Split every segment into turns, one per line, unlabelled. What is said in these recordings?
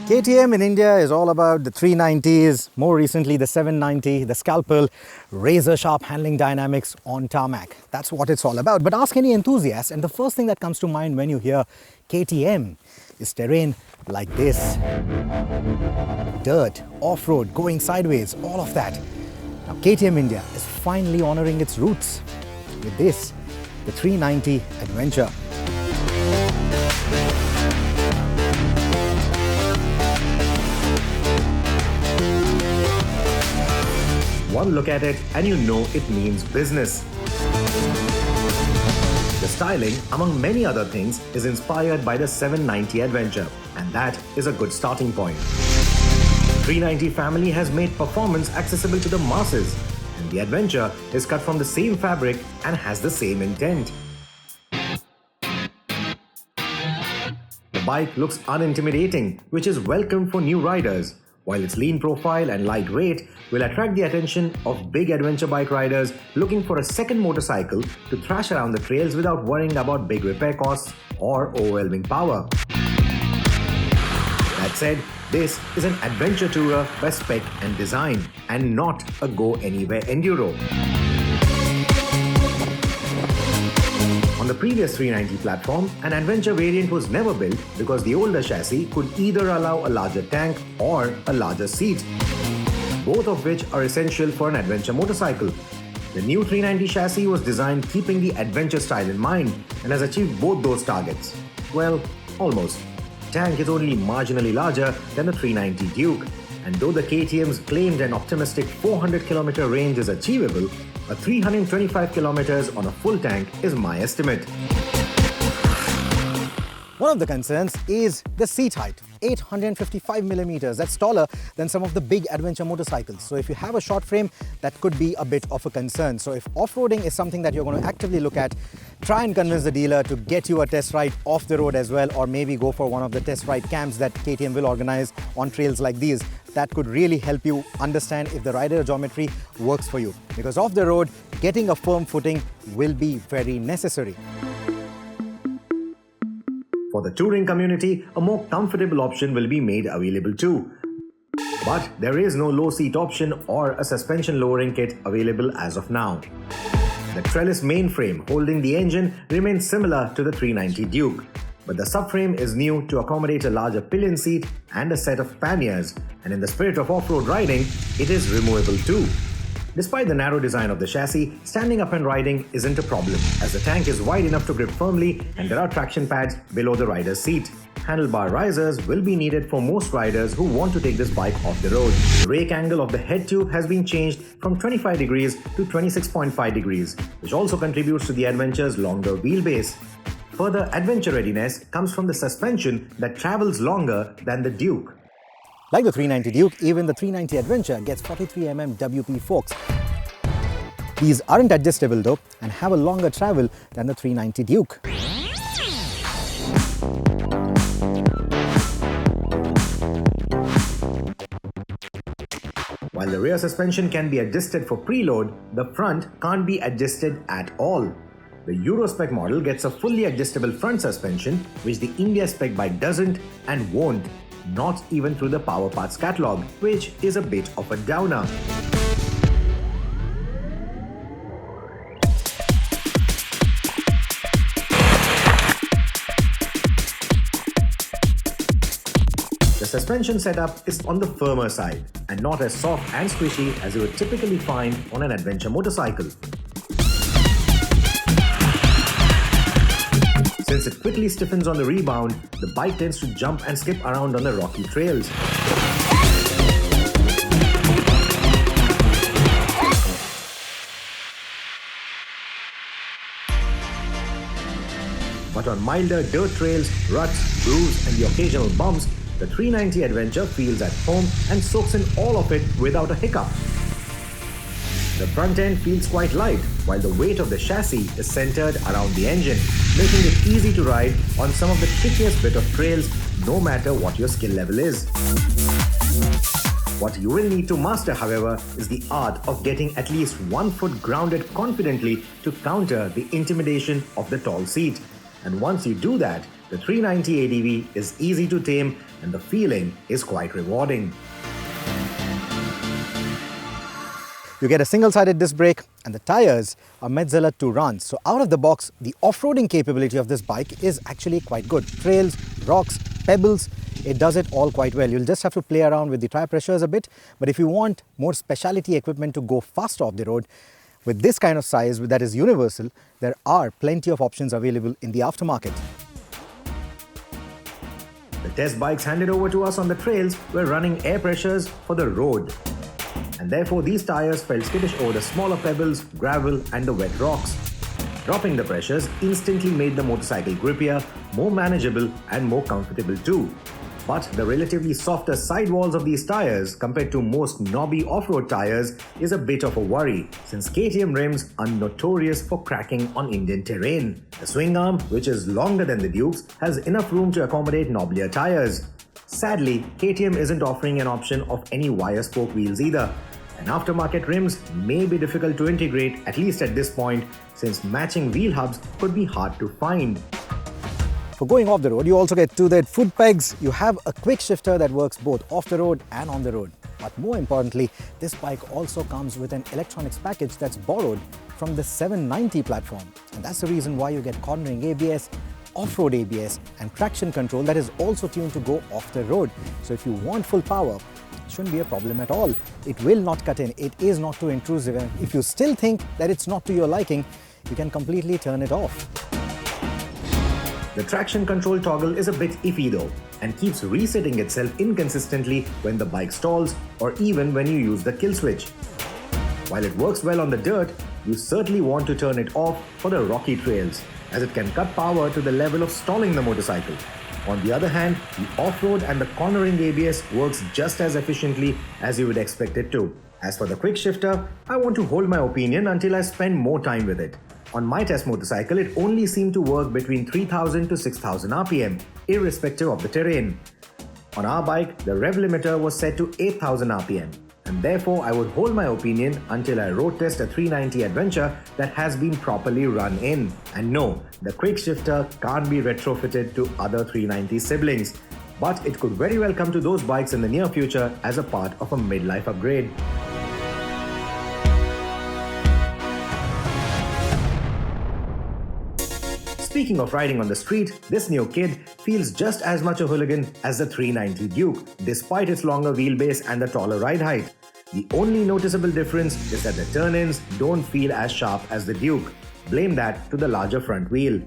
KTM in India is all about the 390s, more recently the 790, the Scalpel, razor-sharp handling dynamics on tarmac. That's what it's all about. But ask any enthusiast and the first thing that comes to mind when you hear KTM is terrain like this. Dirt, off-road, going sideways, all of that. Now KTM India is finally honoring its roots with this, the 390 Adventure.
One look at it and you know it means business. The styling, among many other things, is inspired by the 790 Adventure, and that is a good starting point. 390 family has made performance accessible to the masses, and the Adventure is cut from the same fabric and has the same intent. The bike looks unintimidating, which is welcome for new riders, while its lean profile and lightweight will attract the attention of big adventure bike riders looking for a second motorcycle to thrash around the trails without worrying about big repair costs or overwhelming power. That said, this is an adventure tourer by spec and design, and not a go-anywhere enduro. On the previous 390 platform, an adventure variant was never built because the older chassis could either allow a larger tank or a larger seat, both of which are essential for an adventure motorcycle. The new 390 chassis was designed keeping the adventure style in mind and has achieved both those targets. Well, almost. Tank is only marginally larger than the 390 Duke, and though the KTM's claimed and optimistic 400km range is achievable, a 325 km on a full tank is my estimate.
One of the concerns is the seat height, 855mm. That's taller than some of the big adventure motorcycles. So if you have a short frame, that could be a bit of a concern. So if off-roading is something that you're going to actively look at, try and convince the dealer to get you a test ride off the road as well, or maybe go for one of the test ride camps that KTM will organize on trails like these. That could really help you understand if the rider geometry works for you. Because off the road, getting a firm footing will be very necessary.
For the touring community, a more comfortable option will be made available too. But there is no low seat option or a suspension lowering kit available as of now. The trellis mainframe holding the engine remains similar to the 390 Duke, but the subframe is new to accommodate a larger pillion seat and a set of panniers, and in the spirit of off-road riding, it is removable too. Despite the narrow design of the chassis, standing up and riding isn't a problem, as the tank is wide enough to grip firmly and there are traction pads below the rider's seat. Handlebar risers will be needed for most riders who want to take this bike off the road. The rake angle of the head tube has been changed from 25 degrees to 26.5 degrees, which also contributes to the Adventure's longer wheelbase. Further adventure readiness comes from the suspension that travels longer than the Duke.
Like the 390 Duke, even the 390 Adventure gets 43mm WP forks. These aren't adjustable though and have a longer travel than the 390 Duke.
While the rear suspension can be adjusted for preload, the front can't be adjusted at all. The Eurospec model gets a fully adjustable front suspension, which the India spec bike doesn't and won't, not even through the Power Parts catalog, which is a bit of a downer. The suspension setup is on the firmer side and not as soft and squishy as you would typically find on an adventure motorcycle. Since it quickly stiffens on the rebound, the bike tends to jump and skip around on the rocky trails. But on milder dirt trails, ruts, grooves and the occasional bumps, the 390 Adventure feels at home and soaks in all of it without a hiccup. The front end feels quite light, while the weight of the chassis is centered around the engine, making it easy to ride on some of the trickiest bit of trails, no matter what your skill level is. What you will need to master, however, is the art of getting at least 1 foot grounded confidently to counter the intimidation of the tall seat. And once you do that, The 390 ADV is easy to tame and the feeling is quite rewarding.
You get a single-sided disc brake and the tires are Metzeler 2 Rans. So out of the box, the off-roading capability of this bike is actually quite good. Trails, rocks, pebbles, it does it all quite well. You'll just have to play around with the tire pressures a bit. But if you want more specialty equipment to go faster off the road, with this kind of size that is universal, there are plenty of options available in the aftermarket.
The test bikes handed over to us on the trails were running air pressures for the road. And therefore these tires felt skittish over the smaller pebbles, gravel and the wet rocks. Dropping the pressures instantly made the motorcycle grippier, more manageable and more comfortable too. But the relatively softer sidewalls of these tires compared to most knobby off-road tires is a bit of a worry, since KTM rims are notorious for cracking on Indian terrain. The swing arm, which is longer than the Duke's, has enough room to accommodate knobbier tires. Sadly, KTM isn't offering an option of any wire spoke wheels either, and aftermarket rims may be difficult to integrate, at least at this point, since matching wheel hubs could be hard to find.
For going off the road, you also get 2 foot pegs. You have a quick shifter that works both off the road and on the road. But more importantly, this bike also comes with an electronics package that's borrowed from the 790 platform. And that's the reason why you get cornering ABS, off-road ABS and traction control that is also tuned to go off the road. So if you want full power, it shouldn't be a problem at all. It will not cut in. It is not too intrusive. And if you still think that it's not to your liking, you can completely turn it off.
The traction control toggle is a bit iffy though, and keeps resetting itself inconsistently when the bike stalls or even when you use the kill switch. While it works well on the dirt, you certainly want to turn it off for the rocky trails, as it can cut power to the level of stalling the motorcycle. On the other hand, the off-road and the cornering ABS works just as efficiently as you would expect it to. As for the quick shifter, I want to hold my opinion until I spend more time with it. On my test motorcycle, it only seemed to work between 3000 to 6000 RPM, irrespective of the terrain. On our bike, the rev limiter was set to 8000 RPM, and therefore I would hold my opinion until I road test a 390 Adventure that has been properly run in. And no, the quick shifter can't be retrofitted to other 390 siblings, but it could very well come to those bikes in the near future as a part of a midlife upgrade. Speaking of riding on the street, this new kid feels just as much a hooligan as the 390 Duke, despite its longer wheelbase and the taller ride height. The only noticeable difference is that the turn-ins don't feel as sharp as the Duke. Blame that to the larger front wheel.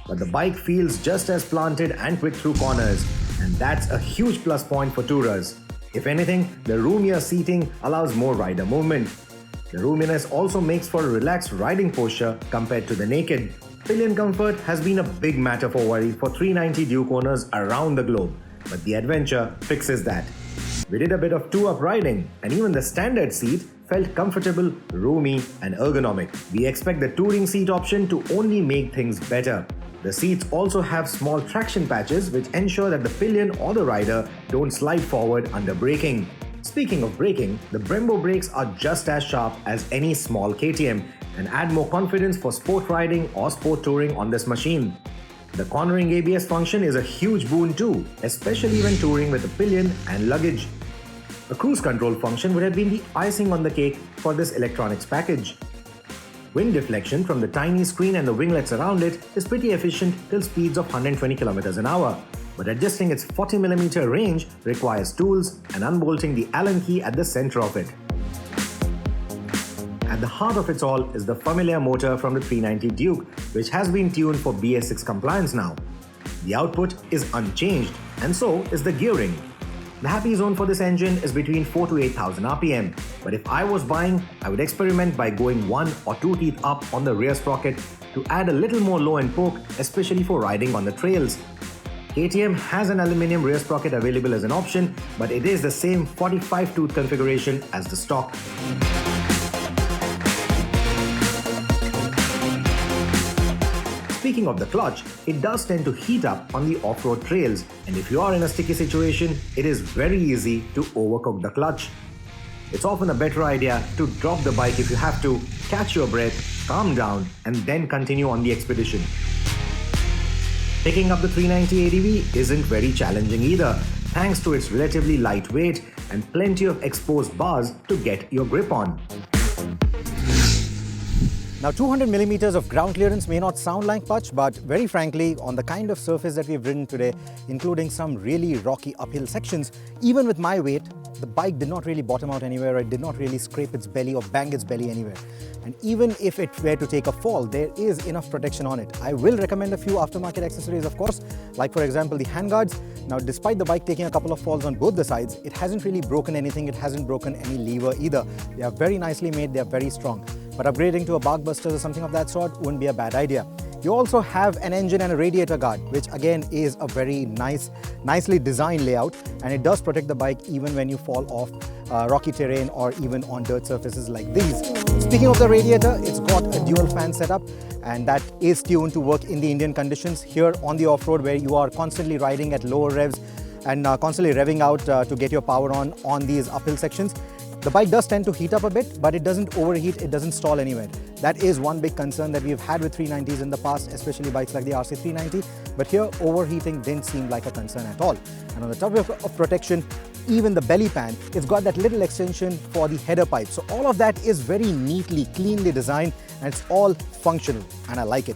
But the bike feels just as planted and quick through corners, and that's a huge plus point for tourers. If anything, the roomier seating allows more rider movement. The roominess also makes for a relaxed riding posture compared to the Naked. Pillion comfort has been a big matter for worry for 390 Duke owners around the globe, but the Adventure fixes that. We did a bit of two-up riding, and even the standard seat felt comfortable, roomy and ergonomic. We expect the touring seat option to only make things better. The seats also have small traction patches which ensure that the pillion or the rider don't slide forward under braking. Speaking of braking, the Brembo brakes are just as sharp as any small KTM and add more confidence for sport riding or sport touring on this machine. The cornering ABS function is a huge boon too, especially when touring with a pillion and luggage. A cruise control function would have been the icing on the cake for this electronics package. Wind deflection from the tiny screen and the winglets around it is pretty efficient till speeds of 120 km an hour, but adjusting its 40mm range requires tools and unbolting the Allen key at the center of it. At the heart of it all is the familiar motor from the 390 Duke, which has been tuned for BS6 compliance now. The output is unchanged, and so is the gearing. The happy zone for this engine is between 4 to 8000 RPM, but if I was buying, I would experiment by going 1 or 2 teeth up on the rear sprocket to add a little more low end poke, especially for riding on the trails. KTM has an aluminium rear sprocket available as an option, but it is the same 45 tooth configuration as the stock. Speaking of the clutch, it does tend to heat up on the off-road trails, and if you are in a sticky situation, it is very easy to overcook the clutch. It's often a better idea to drop the bike if you have to, catch your breath, calm down, and then continue on the expedition. Picking up the 390 ADV isn't very challenging either, thanks to its relatively light weight and plenty of exposed bars to get your grip on.
Now 200 millimeters of ground clearance may not sound like much, but very frankly, on the kind of surface that we've ridden today, including some really rocky uphill sections, even with my weight, the bike did not really bottom out anywhere. It did not really scrape its belly or bang its belly anywhere. And even if it were to take a fall, there is enough protection on it. I will recommend a few aftermarket accessories, of course, like for example the handguards. Now, despite the bike taking a couple of falls on both the sides, it hasn't really broken anything. It hasn't broken any lever either. They are very nicely made. They are very strong. But upgrading to a Barkbusters or something of that sort wouldn't be a bad idea. You also have an engine and a radiator guard, which again is a very nicely designed layout, and it does protect the bike even when you fall off rocky terrain or even on dirt surfaces like these. Speaking of the radiator, it's got a dual fan setup, and that is tuned to work in the Indian conditions. Here on the off-road, where you are constantly riding at lower revs and constantly revving out to get your power on these uphill sections, the bike does tend to heat up a bit, but it doesn't overheat, it doesn't stall anywhere. That is one big concern that we've had with 390s in the past, especially bikes like the RC390. But here, overheating didn't seem like a concern at all. And on the topic of protection, even the belly pan, it's got that little extension for the header pipe. So all of that is very neatly, cleanly designed, and it's all functional, and I like it.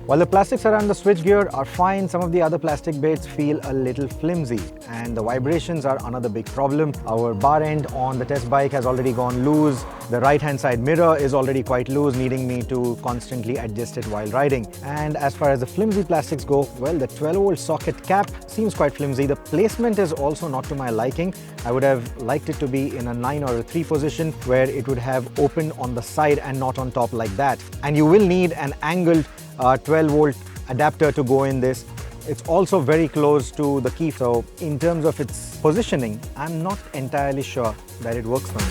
While the plastics around the switchgear are fine, some of the other plastic bits feel a little flimsy, and the vibrations are another big problem. Our bar end on the test bike has already gone loose. The right-hand side mirror is already quite loose, needing me to constantly adjust it while riding. And as far as the flimsy plastics go, well, the 12-volt socket cap seems quite flimsy. The placement is also not to my liking. I would have liked it to be in a 9 or a 3 position, where it would have opened on the side and not on top like that. And you will need an angled 12-volt adapter to go in this. It's also very close to the key, so in terms of its positioning, I'm not entirely sure that it works for me.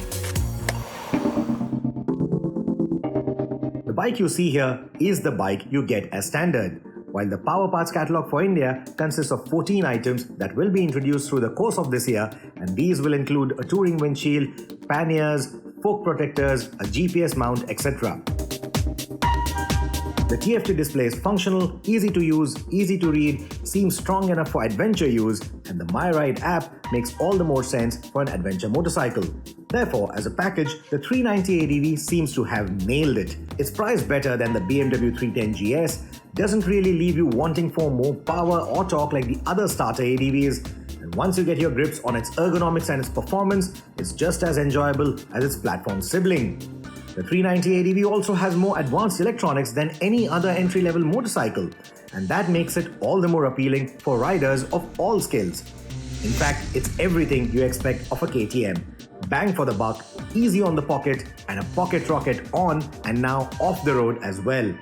The bike you see here is the bike you get as standard, while the Power Parts catalog for India consists of 14 items that will be introduced through the course of this year, and these will include a touring windshield, panniers, fork protectors, a GPS mount, etc. The TFT display is functional, easy to use, easy to read, seems strong enough for adventure use, and the MyRide app makes all the more sense for an adventure motorcycle. Therefore, as a package, the 390 ADV seems to have nailed it. It's priced better than the BMW 310 GS, doesn't really leave you wanting for more power or torque like the other starter ADVs, and once you get your grips on its ergonomics and its performance, it's just as enjoyable as its platform sibling. The 390 ADV also has more advanced electronics than any other entry-level motorcycle, and that makes it all the more appealing for riders of all skills. In fact, it's everything you expect of a KTM. Bang for the buck, easy on the pocket, and a pocket rocket on and now off the road as well.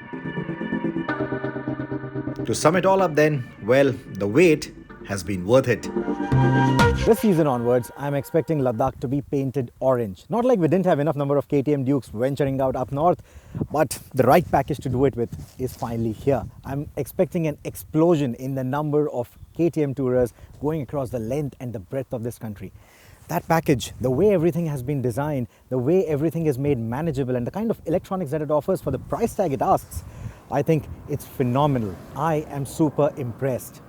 To sum it all up then, well, the wait has been worth it. This season onwards, I'm expecting Ladakh to be painted orange. Not like we didn't have enough number of KTM Dukes venturing out up north, but the right package to do it with is finally here. I'm expecting an explosion in the number of KTM tourers going across the length and the breadth of this country. That package, the way everything has been designed, the way everything is made manageable, and the kind of electronics that it offers for the price tag it asks, I think it's phenomenal. I am super impressed.